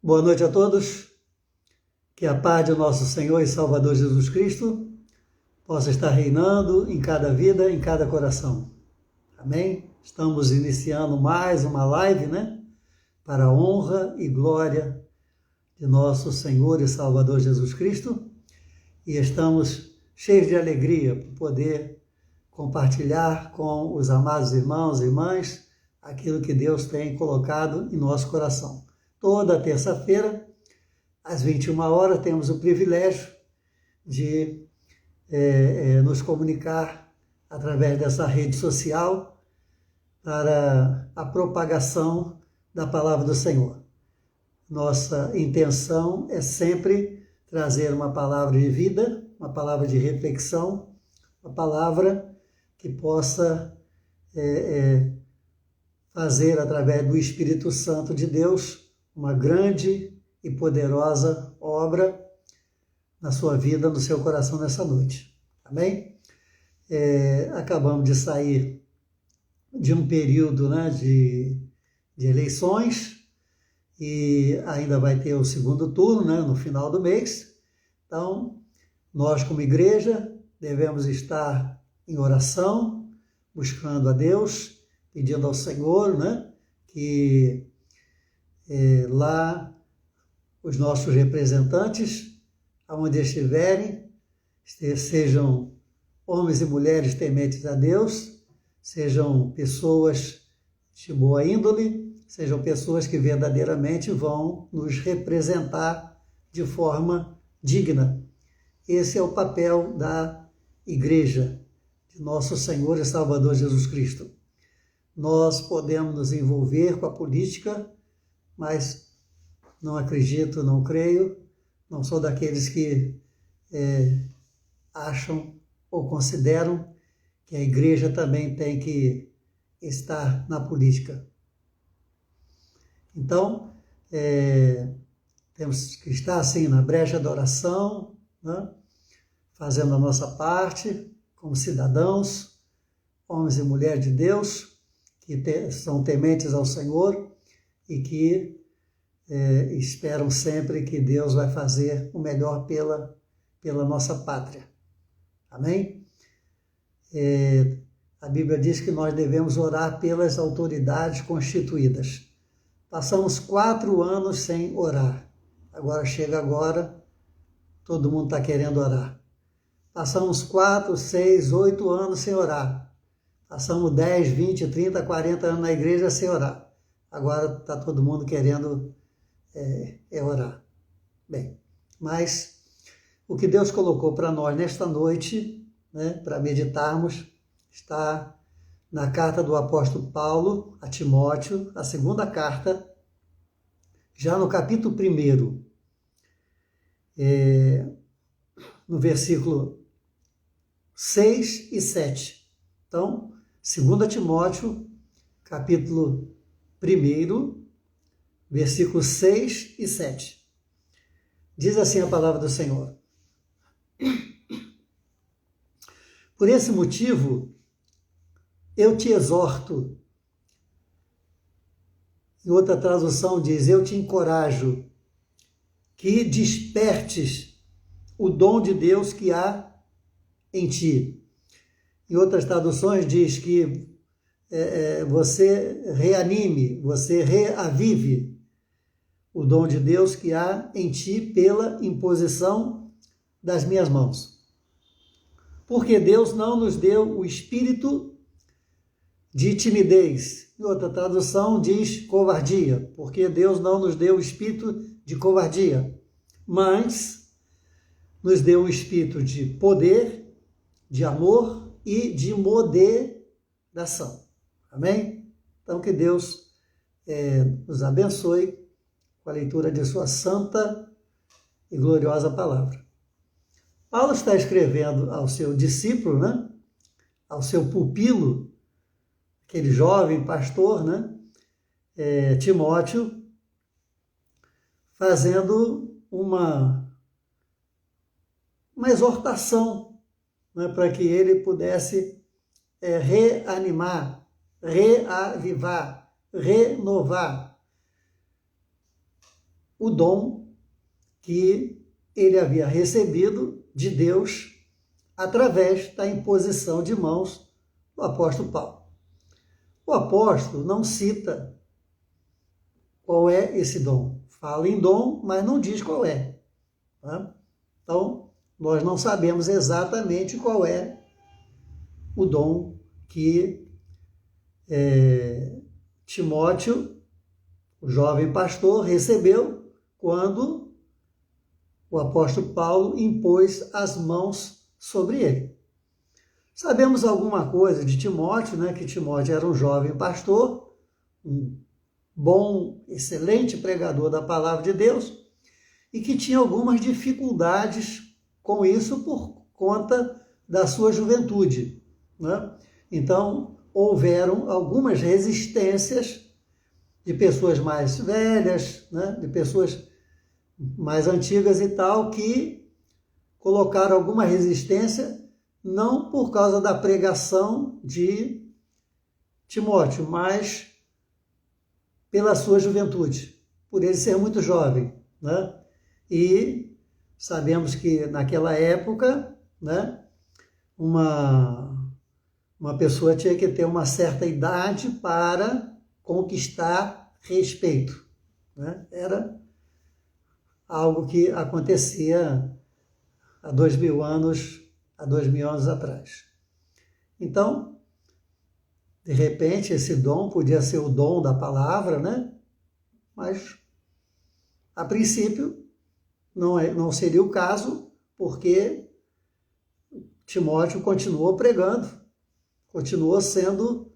Boa noite a todos, que a paz de nosso Senhor e Salvador Jesus Cristo possa estar reinando em cada vida, em cada coração. Amém? Estamos iniciando mais uma live, para a honra e glória de nosso Senhor e Salvador Jesus Cristo, e estamos cheios de alegria por poder compartilhar com os amados irmãos e irmãs aquilo que Deus tem colocado em nosso coração. Toda terça-feira, às 21 horas, temos o privilégio de nos comunicar através dessa rede social para a propagação da palavra do Senhor. Nossa intenção é sempre trazer uma palavra de vida, uma palavra de reflexão, uma palavra que possa fazer, através do Espírito Santo de Deus, uma grande e poderosa obra na sua vida, no seu coração nessa noite. Amém? Acabamos de sair de um período de eleições e ainda vai ter o segundo turno, no final do mês. Então, nós como igreja devemos estar em oração, buscando a Deus, pedindo ao Senhor, que lá os nossos representantes, aonde estiverem, sejam homens e mulheres tementes a Deus, sejam pessoas de boa índole, sejam pessoas que verdadeiramente vão nos representar de forma digna. Esse é o papel da igreja, de nosso Senhor e Salvador Jesus Cristo. Nós podemos nos envolver com a política, mas não acredito, não creio, não sou daqueles que acham ou consideram que a igreja também tem que estar na política. Então, temos que estar assim na brecha da oração, fazendo a nossa parte como cidadãos, homens e mulheres de Deus, que são tementes ao Senhor e que esperam sempre que Deus vai fazer o melhor pela nossa pátria. Amém? A Bíblia diz que nós devemos orar pelas autoridades constituídas. Passamos 4 anos sem orar. Agora, todo mundo está querendo orar. Passamos 4, 6, 8 anos sem orar. Passamos 10, 20, 30, 40 anos na igreja sem orar. Agora está todo mundo querendo orar. Bem, mas o que Deus colocou para nós nesta noite, para meditarmos, está na carta do apóstolo Paulo a Timóteo, a segunda carta, já no capítulo 1, no versículo 6 e 7. Então, 2 Timóteo, capítulo 1, versículos 6 e 7. Diz assim a palavra do Senhor. Por esse motivo, eu te exorto. Em outra tradução diz, eu te encorajo, que despertes o dom de Deus que há em ti. Em outras traduções diz que você reanime, você reavive o dom de Deus que há em ti pela imposição das minhas mãos. Porque Deus não nos deu o espírito de timidez. Em outra tradução diz covardia, porque Deus não nos deu o espírito de covardia, mas nos deu o espírito de poder, de amor e de moderação. Amém? Então que Deus nos abençoe com a leitura de sua santa e gloriosa palavra. Paulo está escrevendo ao seu discípulo, ao seu pupilo, aquele jovem pastor, Timóteo, fazendo uma exortação, para que ele pudesse reanimar, reavivar, renovar o dom que ele havia recebido de Deus através da imposição de mãos do apóstolo Paulo. O apóstolo não cita qual é esse dom. Fala em dom, mas não diz qual é. Tá? Então, nós não sabemos exatamente qual é o dom que Timóteo, o jovem pastor, recebeu quando o apóstolo Paulo impôs as mãos sobre ele. Sabemos alguma coisa de Timóteo, né? Que Timóteo era um jovem pastor, um bom, excelente pregador da palavra de Deus, e que tinha algumas dificuldades com isso por conta da sua juventude, né? Então, houveram algumas resistências de pessoas mais velhas, né? De pessoas mais antigas e tal, que colocaram alguma resistência, não por causa da pregação de Timóteo, mas pela sua juventude, por ele ser muito jovem, né? E sabemos que naquela época, né, uma pessoa tinha que ter uma certa idade para conquistar respeito, né? Era algo que acontecia há 2000 anos atrás. Então, de repente, esse dom podia ser o dom da palavra, né? Mas, a princípio, não seria o caso, porque Timóteo continuou pregando, continuou sendo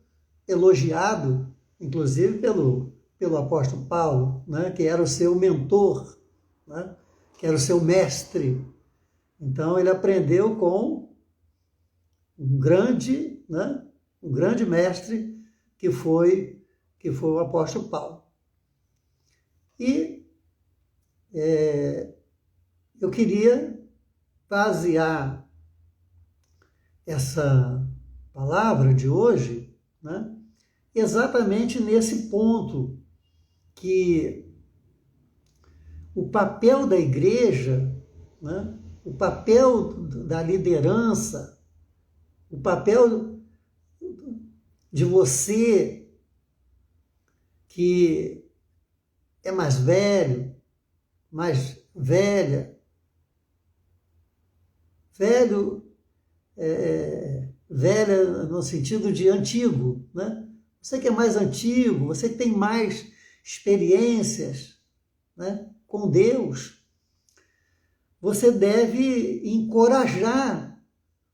elogiado, inclusive pelo apóstolo Paulo, né? Que era o seu mentor, né? Que era o seu mestre. Então, ele aprendeu com um grande, né? Um grande mestre que foi o apóstolo Paulo. E eu queria basear essa palavra de hoje, né, exatamente nesse ponto, que o papel da igreja, né, o papel da liderança, o papel de você que é mais velho, mais velha, velha no sentido de antigo, né? Você que é mais antigo, você que tem mais experiências, né, com Deus, você deve encorajar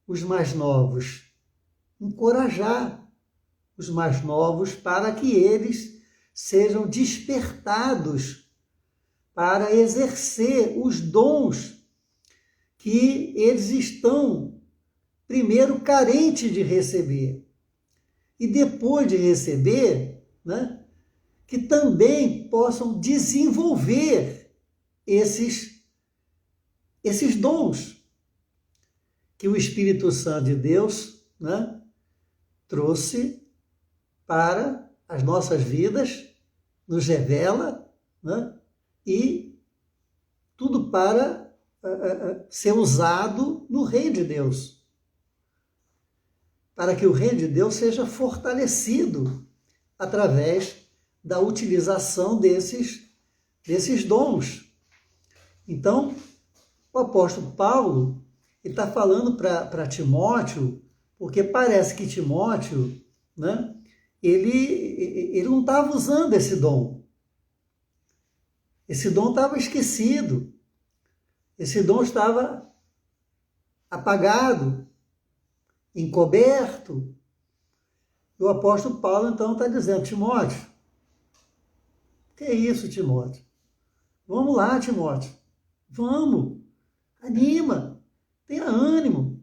os mais novos, para que eles sejam despertados para exercer os dons que eles estão, primeiro, carentes de receber. E depois de receber, né, que também possam desenvolver esses dons que o Espírito Santo de Deus, né, trouxe para as nossas vidas, nos revela, né, e tudo para ser usado no reino de Deus, para que o reino de Deus seja fortalecido através da utilização desses dons. Então, o apóstolo Paulo está falando para Timóteo, porque parece que Timóteo, né, ele não estava usando esse dom. Esse dom estava esquecido. Esse dom estava apagado, encoberto. E o apóstolo Paulo, então, está dizendo, Timóteo, que é isso, Timóteo? Vamos lá, Timóteo. Vamos. Anima. Tenha ânimo.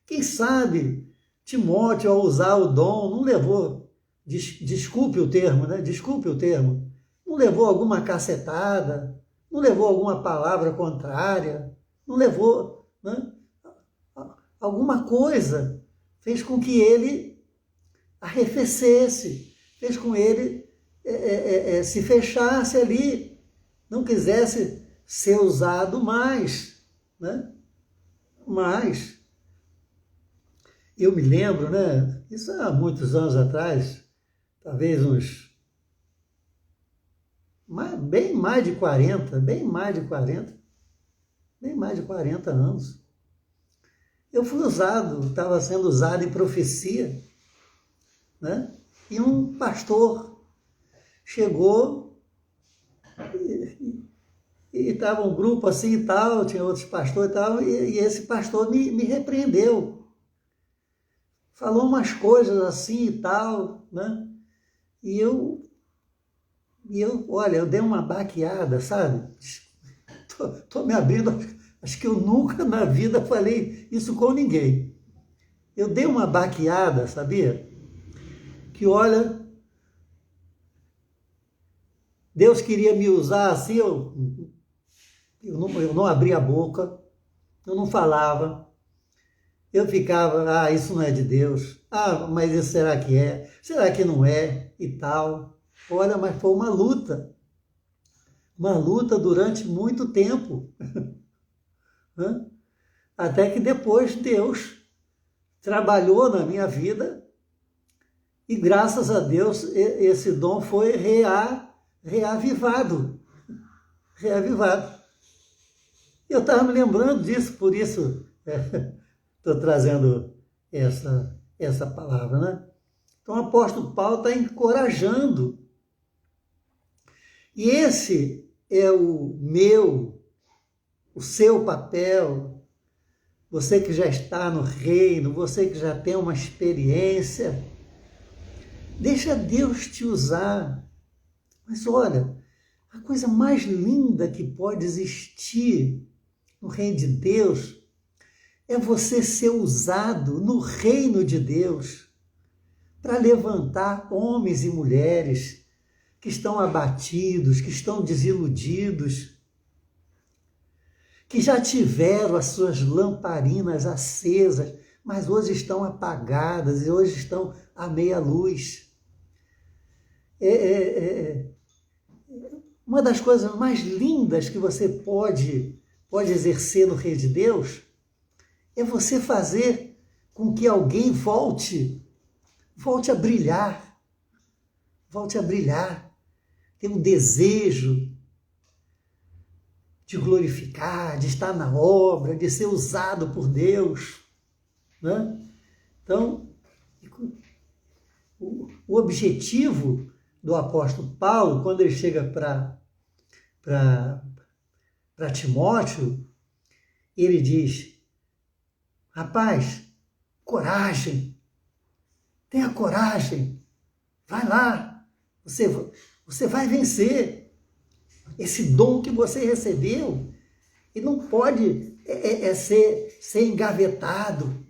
Quem sabe Timóteo, ao usar o dom, não levou, desculpe o termo, né? Desculpe o termo. Não levou alguma cacetada, não levou alguma palavra contrária, não levou, né, alguma coisa, fez com que ele arrefecesse, fez com ele se fechasse ali não quisesse ser usado mais, né? Mas eu me lembro, né? Isso há muitos anos atrás, talvez bem mais de 40 anos. Eu fui usado, estava sendo usado em profecia, né? E um pastor chegou e estava um grupo assim e tal, tinha outros pastores e tal, e esse pastor me repreendeu. Falou umas coisas assim e tal, né? E eu, olha, eu dei uma baqueada, sabe? Tô me abrindo, acho que eu nunca na vida falei isso com ninguém. Eu dei uma baqueada, sabia? Que olha, Deus queria me usar assim, eu não abria a boca, eu não falava, eu ficava, isso não é de Deus, mas isso será que é? Será que não é? E tal. Olha, mas foi uma luta durante muito tempo, né? Até que depois Deus trabalhou na minha vida e graças a Deus esse dom foi reavivado. Eu estava me lembrando disso, por isso estou trazendo essa palavra, né? Então o apóstolo Paulo está encorajando. E esse é o seu papel, você que já está no reino, você que já tem uma experiência, deixa Deus te usar. Mas olha, a coisa mais linda que pode existir no reino de Deus é você ser usado no reino de Deus para levantar homens e mulheres que estão abatidos, que estão desiludidos, que já tiveram as suas lamparinas acesas, mas hoje estão apagadas e hoje estão à meia luz. Uma das coisas mais lindas que você pode exercer no reino de Deus é você fazer com que alguém volte a brilhar, ter um desejo de glorificar, de estar na obra, de ser usado por Deus, né? Então, o objetivo do apóstolo Paulo, quando ele chega para Timóteo, ele diz: rapaz, coragem, tenha coragem, vai lá, você vai vencer. Esse dom que você recebeu, ele não pode ser engavetado,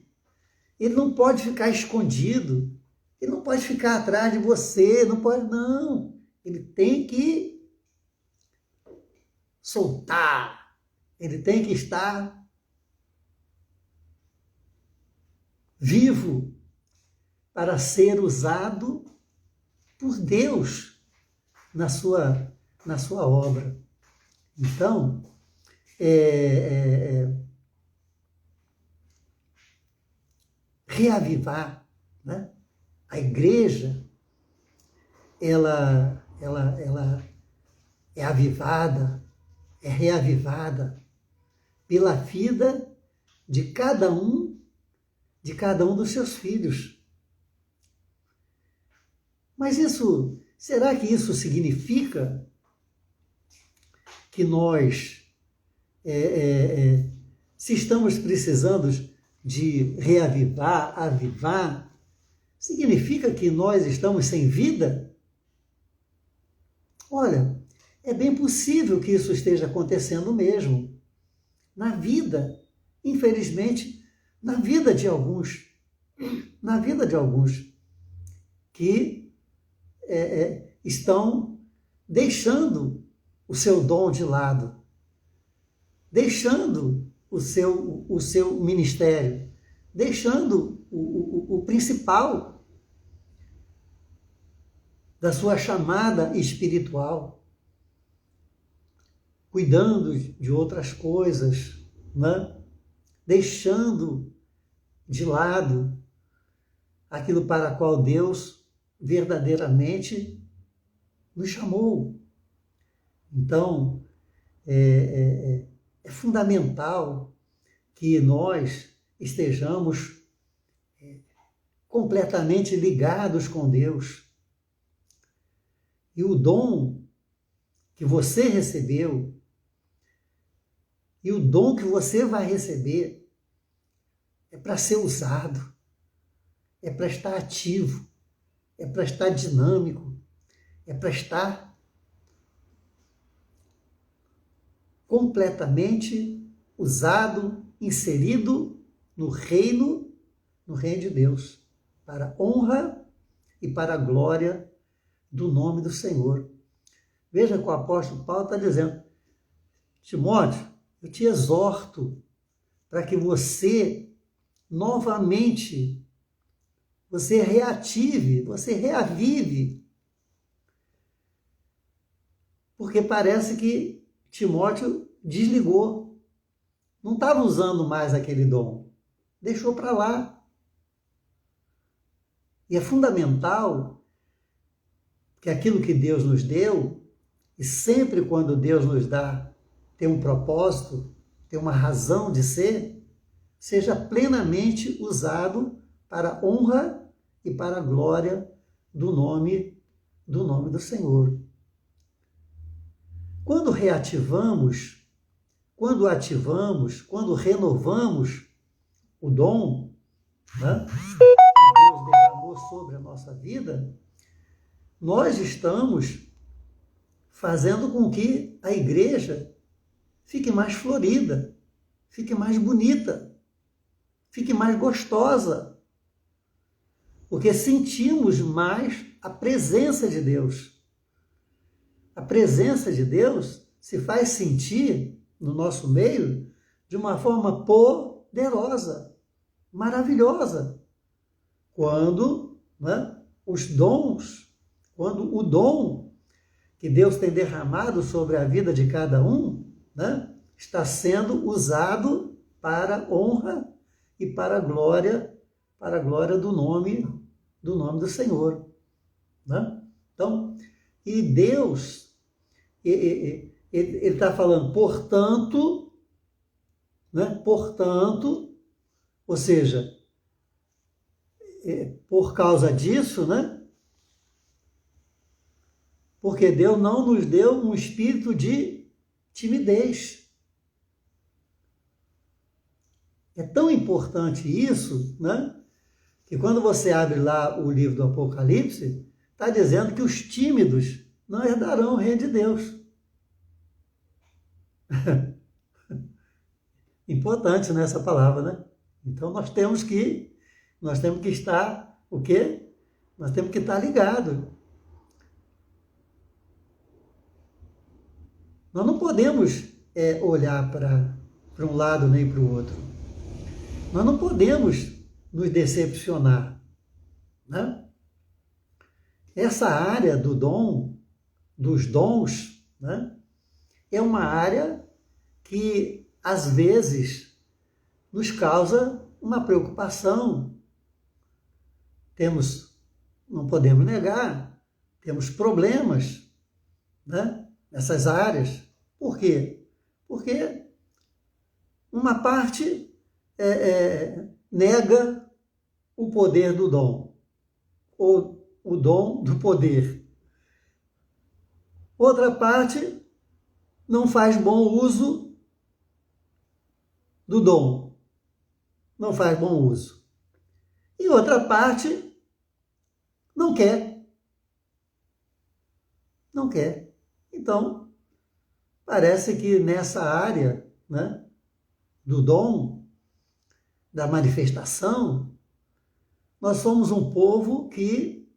ele não pode ficar escondido, ele não pode ficar atrás de você, não. Ele tem que soltar, ele tem que estar vivo para ser usado por Deus na sua obra. Então, reavivar, né? A igreja, ela é avivada, é reavivada pela vida de cada um dos seus filhos. Mas será que isso significa que nós, se estamos precisando de avivar, significa que nós estamos sem vida? Olha, é bem possível que isso esteja acontecendo mesmo. Na vida, infelizmente, na vida de alguns que estão deixando o seu dom de lado, deixando o seu ministério, deixando o principal da sua chamada espiritual. cuidando de outras coisas, né? Deixando de lado aquilo para qual Deus verdadeiramente nos chamou. Então, é fundamental que nós estejamos completamente ligados com Deus. E o dom que você recebeu, e o dom que você vai receber, é para ser usado, é para estar ativo, é para estar dinâmico, é para estar completamente usado, inserido no reino de Deus, para a honra e para a glória do nome do Senhor. Veja que o apóstolo Paulo está dizendo: Timóteo, eu te exorto para que você novamente, você reative, você reavive. Porque parece que Timóteo desligou, não estava usando mais aquele dom, deixou para lá. E é fundamental que aquilo que Deus nos deu, e sempre quando Deus nos dá, tem um propósito, tem uma razão de ser, seja plenamente usado para a honra e para a glória do nome do Senhor. Quando reativamos, quando ativamos, quando renovamos o dom, né, que Deus derramou sobre a nossa vida, nós estamos fazendo com que a igreja fique mais florida, fique mais bonita, fique mais gostosa, porque sentimos mais a presença de Deus. A presença de Deus se faz sentir no nosso meio de uma forma poderosa, maravilhosa, quando, né, os dons, quando o dom que Deus tem derramado sobre a vida de cada um, né, está sendo usado para a honra e para a glória do nome do Senhor, né? Então, e Deus, ele está falando, portanto, né? Portanto, ou seja, por causa disso, né? Porque Deus não nos deu um espírito de timidez. É tão importante isso, né? Que quando você abre lá o livro do Apocalipse, está dizendo que os tímidos não herdarão o reino de Deus. Importante nessa palavra, né? Então nós temos que estar o quê? Nós temos que estar ligados. Nós não podemos olhar para um lado nem para o outro. Nós não podemos nos decepcionar, né? Essa área do dom, dos dons, né, é uma área que, às vezes, nos causa uma preocupação. Não podemos negar, temos problemas, né, nessas áreas. Por quê? Porque uma parte nega o poder do dom, ou o dom do poder. Outra parte não faz bom uso do dom, não faz bom uso. E outra parte não quer. Não quer. Então, parece que nessa área, né, do dom, da manifestação, nós somos um povo que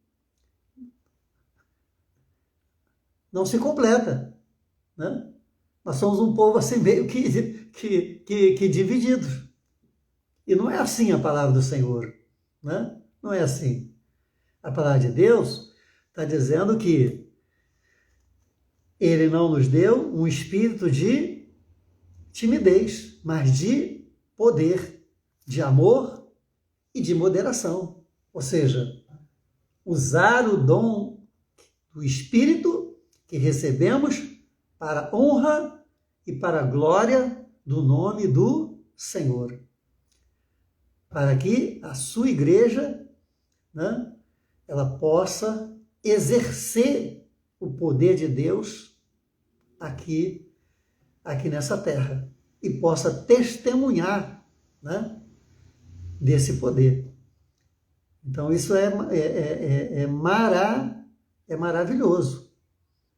não se completa, né? Nós somos um povo assim meio que divididos. E não é assim a palavra do Senhor, né? Não é assim. A palavra de Deus está dizendo que Ele não nos deu um espírito de timidez, mas de poder, de amor e de moderação. Ou seja, usar o dom do Espírito que recebemos para a honra e para a glória do nome do Senhor. Para que a sua igreja, né, ela possa exercer o poder de Deus aqui nessa terra e possa testemunhar, né, desse poder. Então isso é maravilhoso,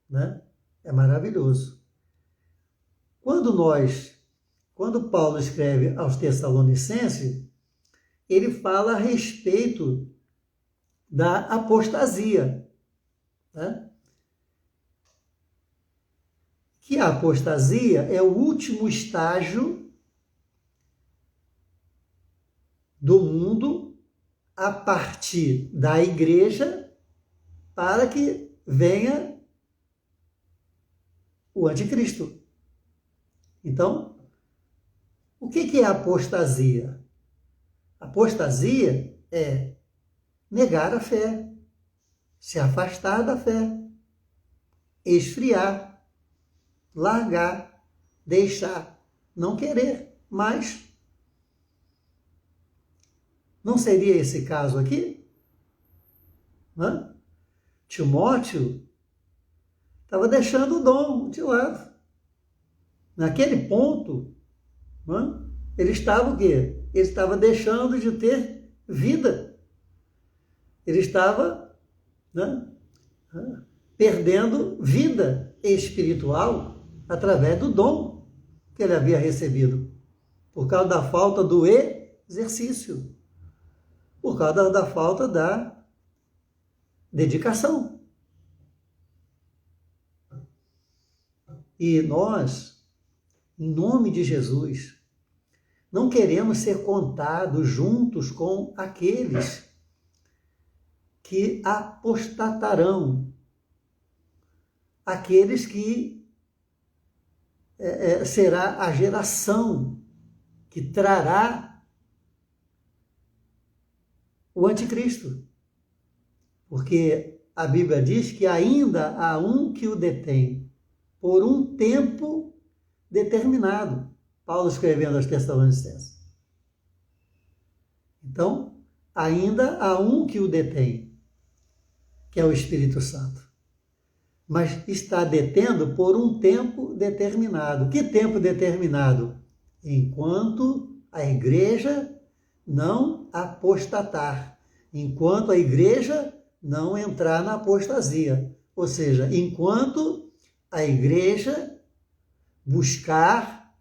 né? É maravilhoso. Quando Paulo escreve aos Tessalonicenses, ele fala a respeito da apostasia, né? Que a apostasia é o último estágio do mundo a partir da igreja para que venha o anticristo. Então, o que é apostasia? Apostasia é negar a fé, se afastar da fé, esfriar, largar, deixar, não querer mais. Não seria esse caso aqui? Não? Timóteo estava deixando o dom de lado. Naquele ponto, não? Ele estava o quê? Ele estava deixando de ter vida. Ele estava, né, perdendo vida espiritual através do dom que ele havia recebido, por causa da falta do exercício, por causa da falta da dedicação. E nós, em nome de Jesus, não queremos ser contados juntos com aqueles que apostatarão, aqueles que será a geração que trará o anticristo. Porque a Bíblia diz que ainda há um que o detém por um tempo determinado. Paulo escrevendo aos Tessalonicenses. Então, ainda há um que o detém, que é o Espírito Santo. Mas está detendo por um tempo determinado. Que tempo determinado? Enquanto a igreja não apostatar. Enquanto a igreja não entrar na apostasia. Ou seja, enquanto a igreja buscar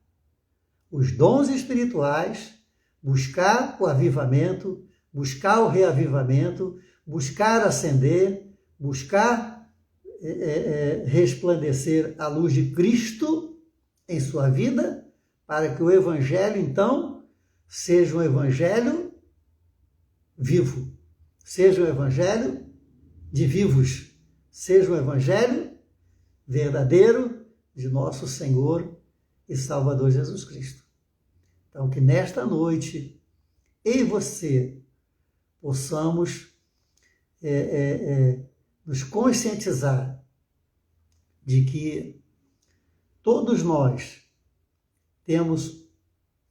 os dons espirituais, buscar o avivamento, buscar o reavivamento, buscar ascender, buscar resplandecer a luz de Cristo em sua vida, para que o evangelho, então, seja um evangelho vivo, seja um evangelho de vivos, seja um evangelho verdadeiro de nosso Senhor e Salvador Jesus Cristo. Então, que nesta noite, eu e você possamos nos conscientizar de que todos nós temos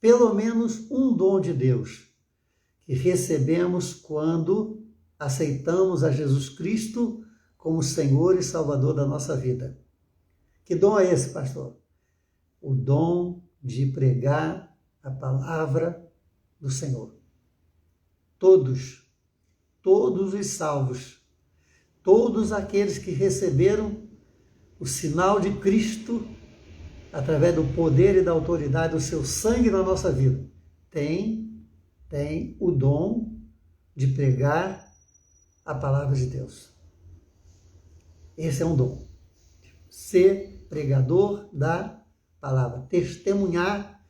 pelo menos um dom de Deus que recebemos quando aceitamos a Jesus Cristo como Senhor e Salvador da nossa vida. Que dom é esse, pastor? O dom de pregar a palavra do Senhor. Todos os salvos, todos aqueles que receberam o sinal de Cristo através do poder e da autoridade do seu sangue na nossa vida, tem o dom de pregar a palavra de Deus. Esse é um dom. Ser pregador da palavra, testemunhar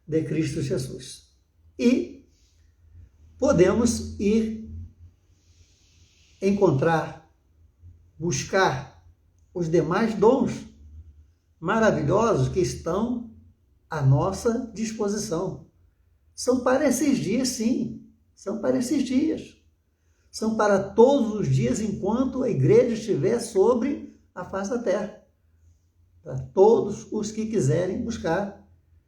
de Cristo Jesus. E podemos ir encontrar, buscar os demais dons maravilhosos que estão à nossa disposição. São para esses dias, sim. São para esses dias. São para todos os dias enquanto a igreja estiver sobre a face da terra. Para todos os que quiserem buscar.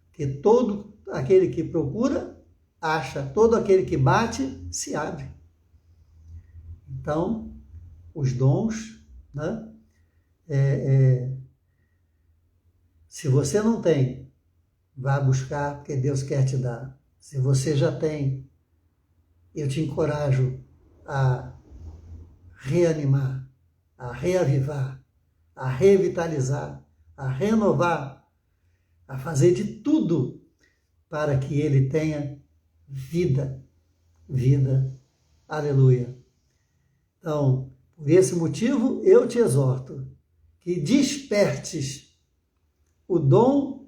Porque todo aquele que procura, acha. Todo aquele que bate, se abre. Então, os dons, né? Se você não tem, vá buscar, porque Deus quer te dar. Se você já tem, eu te encorajo a reanimar, a reavivar, a revitalizar, a renovar, a fazer de tudo para que ele tenha vida. Vida. Aleluia. Então, por esse motivo, eu te exorto que despertes o dom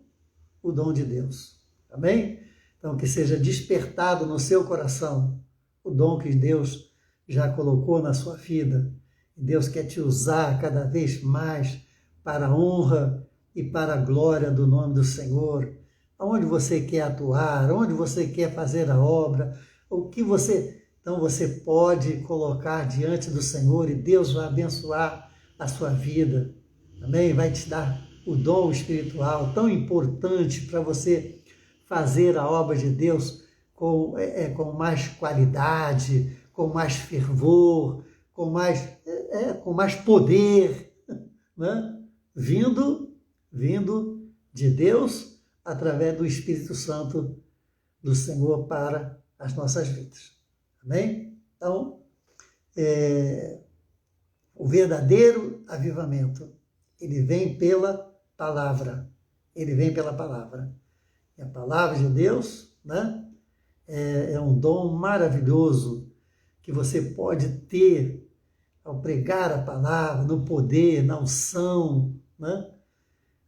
de Deus. Amém? Então, que seja despertado no seu coração o dom que Deus já colocou na sua vida. Deus quer te usar cada vez mais para a honra e para a glória do nome do Senhor. Aonde você quer atuar, onde você quer fazer a obra, o que você... Então você pode colocar diante do Senhor e Deus vai abençoar a sua vida. Amém? Vai te dar o dom espiritual tão importante para você fazer a obra de Deus com mais qualidade, com mais fervor, com mais poder, né? Vindo de Deus através do Espírito Santo do Senhor para as nossas vidas. Amém? Então, o verdadeiro avivamento, ele vem pela palavra. Ele vem pela palavra. E a palavra de Deus, né, é um dom maravilhoso que você pode ter ao pregar a palavra, no poder, na unção, né,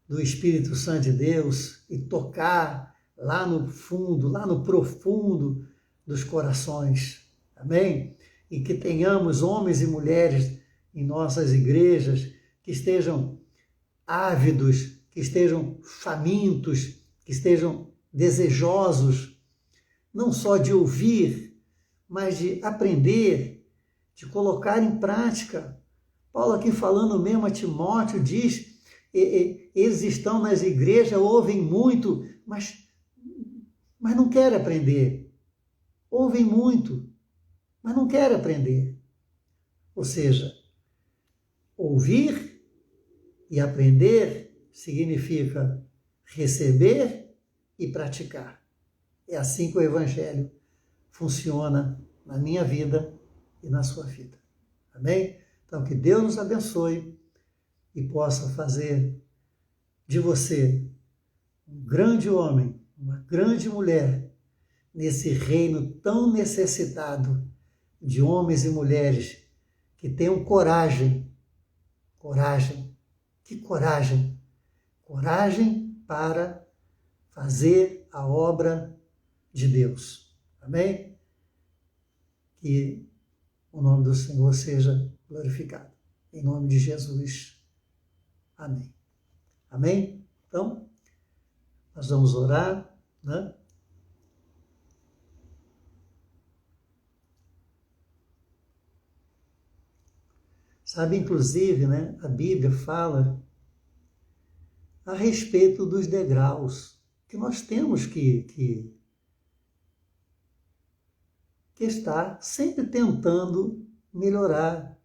do Espírito Santo de Deus e tocar lá no fundo, lá no profundo dos corações. Amém? E que tenhamos homens e mulheres em nossas igrejas que estejam ávidos, que estejam famintos, que estejam desejosos, não só de ouvir, mas de aprender, de colocar em prática. Paulo aqui falando mesmo a Timóteo diz, eles estão nas igrejas, ouvem muito, mas não querem aprender. Ouvem muito, mas não querem aprender. Ou seja, ouvir e aprender significa receber e praticar. É assim que o Evangelho funciona na minha vida e na sua vida. Amém? Então, que Deus nos abençoe e possa fazer de você um grande homem, uma grande mulher, nesse reino tão necessitado de homens e mulheres que tenham coragem. Que coragem? Coragem para fazer a obra de Deus. Amém? Que o nome do Senhor seja glorificado. Em nome de Jesus. Amém. Amém? Então, nós vamos orar, né? Sabe, inclusive, né, a Bíblia fala a respeito dos degraus que nós temos que estar sempre tentando melhorar,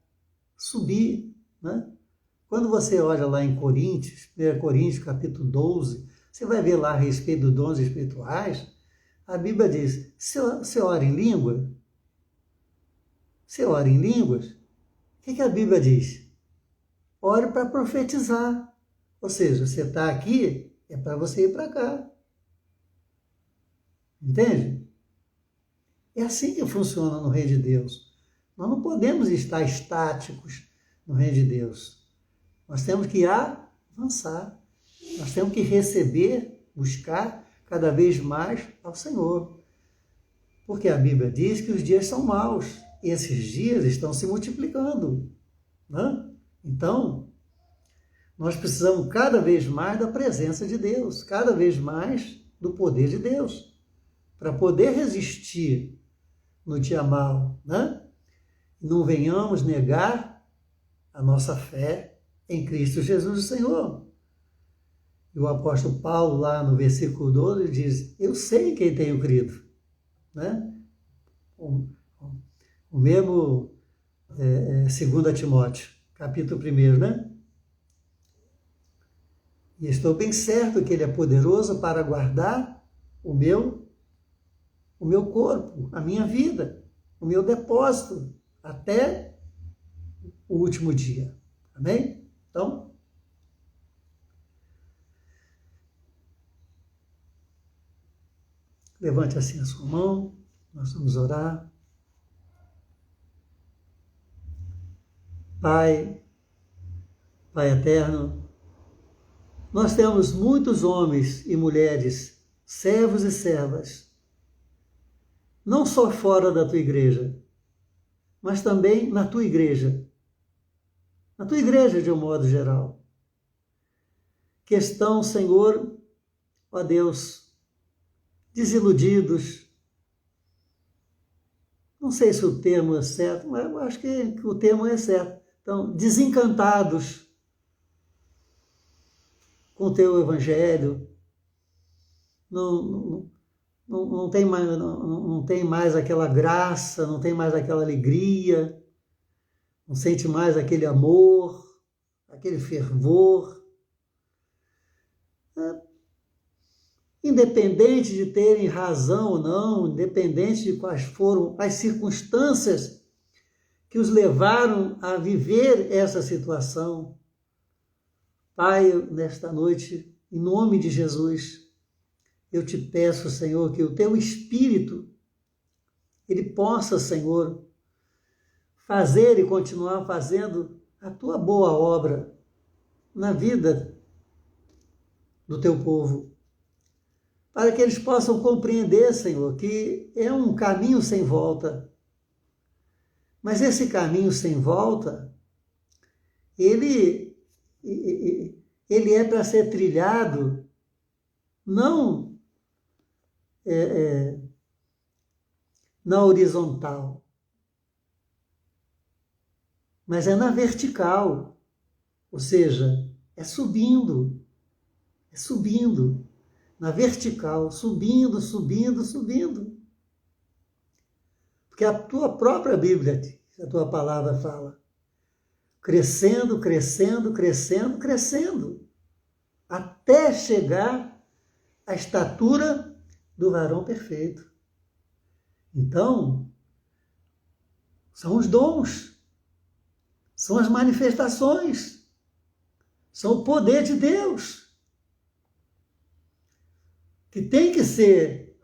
subir, né? Quando você olha lá em Coríntios, 1 Coríntios capítulo 12, você vai ver lá a respeito dos dons espirituais, a Bíblia diz, você ora em língua? Você ora em línguas? O que a Bíblia diz? Ore para profetizar. Ou seja, você está aqui, é para você ir para cá. Entende? É assim que funciona no reino de Deus. Nós não podemos estar estáticos no reino de Deus. Nós temos que avançar. Nós temos que receber, buscar cada vez mais ao Senhor. Porque a Bíblia diz que os dias são maus. E esses dias estão se multiplicando. Né? Então, Nós precisamos cada vez mais da presença de Deus, cada vez mais do poder de Deus, para poder resistir no dia mal, né? Não venhamos negar a nossa fé em Cristo Jesus, o Senhor. E o apóstolo Paulo, lá no versículo 12, diz: eu sei em quem tenho crido, né? O mesmo 2 Timóteo, capítulo 1, né? E estou bem certo que Ele é poderoso para guardar o meu corpo, a minha vida, o meu depósito, até o último dia. Amém? Então, levante assim a sua mão, nós vamos orar. Pai eterno, nós temos muitos homens e mulheres, servos e servas, não só fora da tua igreja, mas também na tua igreja de um modo geral, que estão, Senhor, ó Deus, desiludidos. Não sei se o termo é certo, mas eu acho que o termo é certo. Então, desencantados com o teu evangelho, não tem mais aquela graça, não tem mais aquela alegria, não sente mais aquele amor, aquele fervor. Independente de terem razão ou não, independente de quais foram as circunstâncias que os levaram a viver essa situação. Pai, nesta noite, em nome de Jesus, eu te peço, Senhor, que o teu Espírito, ele possa, Senhor, fazer e continuar fazendo a tua boa obra na vida do teu povo, para que eles possam compreender, Senhor, que é um caminho sem volta. Mas esse caminho sem volta, ele é para ser trilhado não na horizontal, mas é na vertical, ou seja, é subindo, na vertical, subindo. Porque a tua própria Bíblia, a tua palavra fala, crescendo, até chegar à estatura do varão perfeito. Então, são os dons, são as manifestações, são o poder de Deus, que tem que ser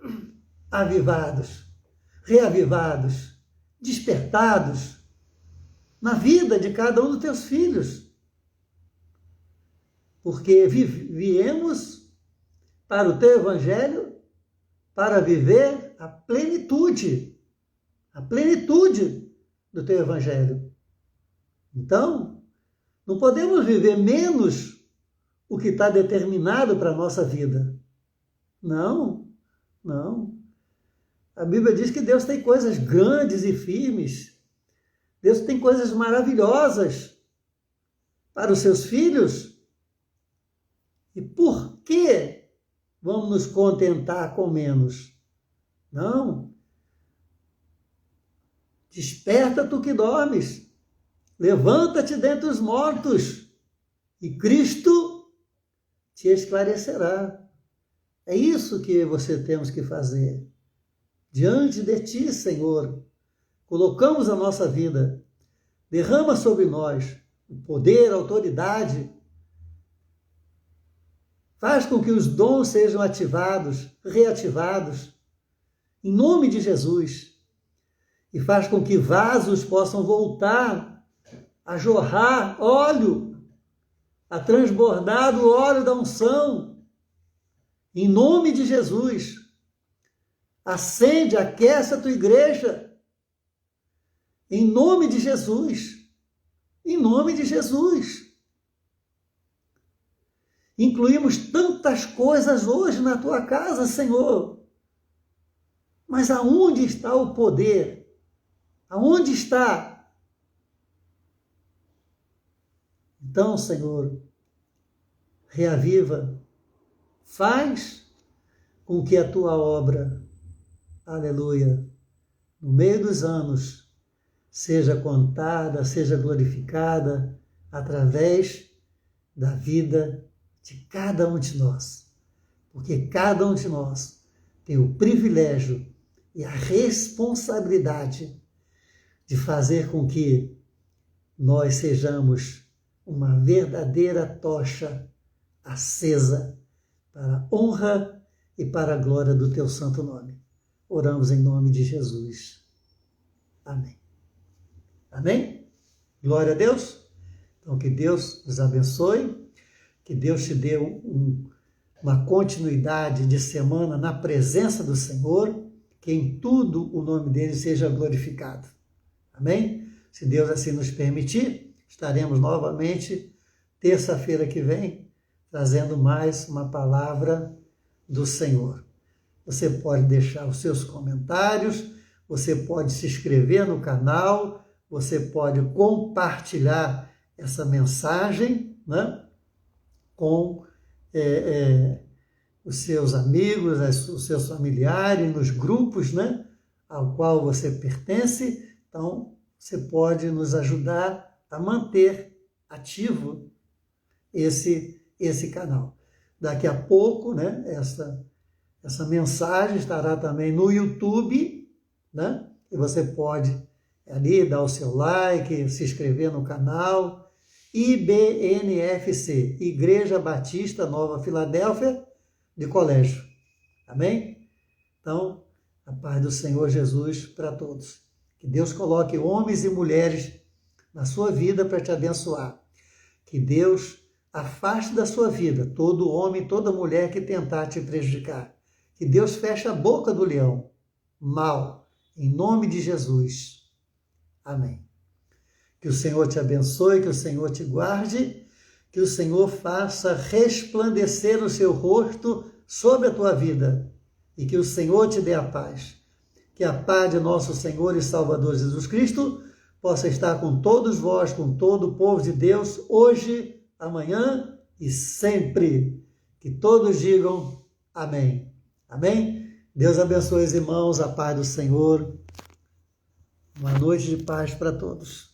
avivados, reavivados, despertados na vida de cada um dos teus filhos. Porque viemos para o teu evangelho para viver a plenitude do teu evangelho. Então, não podemos viver menos o que está determinado para a nossa vida. Não. A Bíblia diz que Deus tem coisas grandes e firmes. Deus tem coisas maravilhosas para os seus filhos. E por que vamos nos contentar com menos? Não. Desperta tu que dormes. Levanta-te dentre os mortos e Cristo te esclarecerá. É isso que você temos que fazer. Diante de ti, Senhor, colocamos a nossa vida. Derrama sobre nós o poder, a autoridade. Faz com que os dons sejam ativados, reativados, em nome de Jesus. E faz com que vasos possam voltar a jorrar óleo, a transbordar do óleo da unção, em nome de Jesus. Acende, aquece a tua igreja, em nome de Jesus, em nome de Jesus. incluímos tantas coisas hoje na tua casa, Senhor. Mas aonde está o poder? Aonde está? Então, Senhor, reaviva, faz com que a tua obra, aleluia, no meio dos anos, seja contada, seja glorificada através da vida de cada um de nós. Porque cada um de nós tem o privilégio e a responsabilidade de fazer com que nós sejamos uma verdadeira tocha acesa para a honra e para a glória do teu santo nome. Oramos em nome de Jesus. Amém. Amém? Glória a Deus. Então, que Deus nos abençoe, que Deus te dê uma continuidade de semana na presença do Senhor, que em tudo o nome dele seja glorificado. Amém? Se Deus assim nos permitir, estaremos novamente terça-feira que vem, trazendo mais uma palavra do Senhor. Você pode deixar os seus comentários, você pode se inscrever no canal, você pode compartilhar essa mensagem, né, com os seus amigos, os seus familiares, nos grupos, né, ao qual você pertence. Então, você pode nos ajudar a manter ativo esse canal. Daqui a pouco, né, essa mensagem estará também no YouTube, né, e você pode ali dar o seu like, se inscrever no canal. IBNFC, Igreja Batista Nova Filadélfia de Colégio. Amém? Então, a paz do Senhor Jesus para todos. Que Deus coloque homens e mulheres na sua vida para te abençoar. Que Deus afaste da sua vida todo homem, toda mulher que tentar te prejudicar. Que Deus feche a boca do leão mal, em nome de Jesus. Amém. Que o Senhor te abençoe, que o Senhor te guarde, que o Senhor faça resplandecer o seu rosto sobre a tua vida e que o Senhor te dê a paz. Que a paz de nosso Senhor e Salvador Jesus Cristo possa estar com todos vós, com todo o povo de Deus, hoje, amanhã e sempre. Que todos digam amém. Amém? Deus abençoe os irmãos, a paz do Senhor. Uma noite de paz para todos.